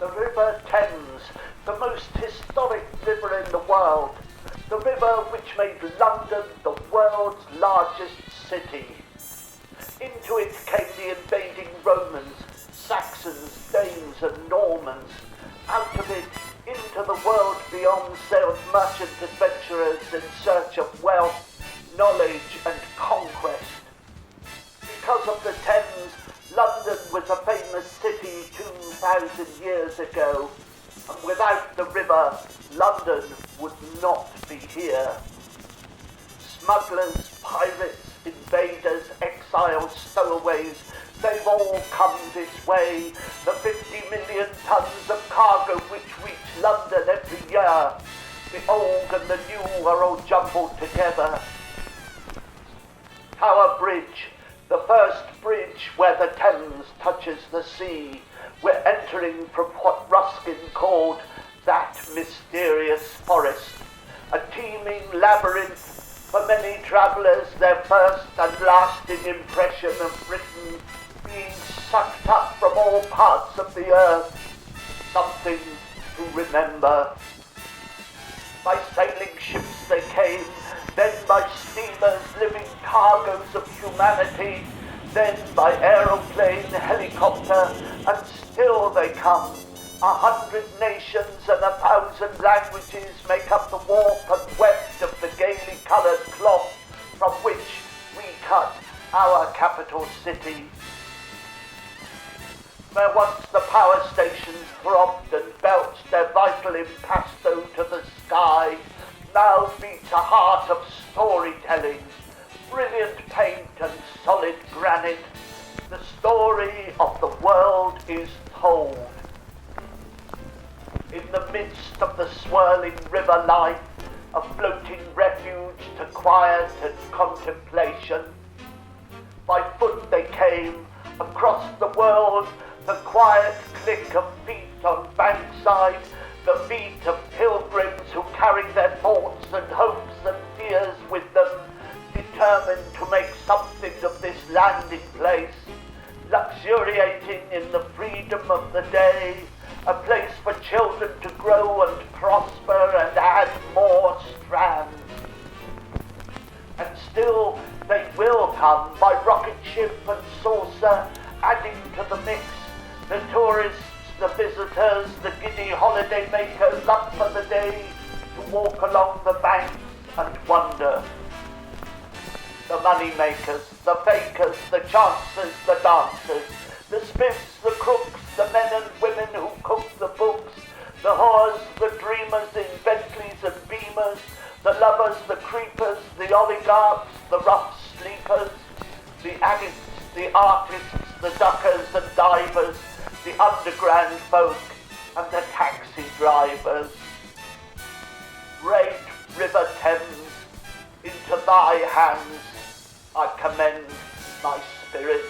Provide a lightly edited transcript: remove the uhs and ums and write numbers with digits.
The River Thames, the most historic river in the world, the river which made London the world's largest city. Into it came the invading Romans, Saxons, Danes and Normans. Out of it, into the world beyond sailed merchant adventurers in search of wealth, knowledge and conquest. Because of the Thames, London was a famous city 2,000 years ago, and without the river, London would not be here. Smugglers, pirates, invaders, exiles, stowaways, they've all come this way. The 50 million tons of cargo which reach London every year, the old and the new are all jumbled together. Tower Bridge, the first bridge where the Thames touches the sea. We're entering from what Ruskin called that mysterious forest, a teeming labyrinth for many travellers, their first and lasting impression of Britain being sucked up from all parts of the earth, something to remember. By sailing ships they came, then by steamers living cargoes of humanity, then by aeroplane, helicopter, and still they come. 100 nations and 1,000 languages make up the warp and weft of the gaily coloured cloth from which we cut our capital city. Where once the power stations throbbed and belched their vital impasto to the sky, now beats a heart of storytelling, brilliant paint and solid granite. The story of the world is told. In the midst of the swirling river life, a floating refuge to quiet and contemplation. By foot they came, across the world, the quiet click of feet on bankside, the feet of pilgrims who carry their thoughts and hopes and fears with them, determined to make something of this landing place, luxuriating in the freedom of the day, a place for children to grow and prosper and add more strands. And still they will come by rocket ship and saucer, adding to the mix, the tourists, the visitors, the giddy holiday makers up for the day to walk along the banks and wonder. The money makers, the fakers, the chancers, the dancers, the smiths, the crooks, the men and women who cook the books, the whores, the dreamers in Bentleys and Beamers, the lovers, the creepers, the oligarchs, the rough sleepers, the agates, the artists, the duckers and divers, the underground folk and the taxi drivers. Great River Thames, into thy hands I commend my spirit.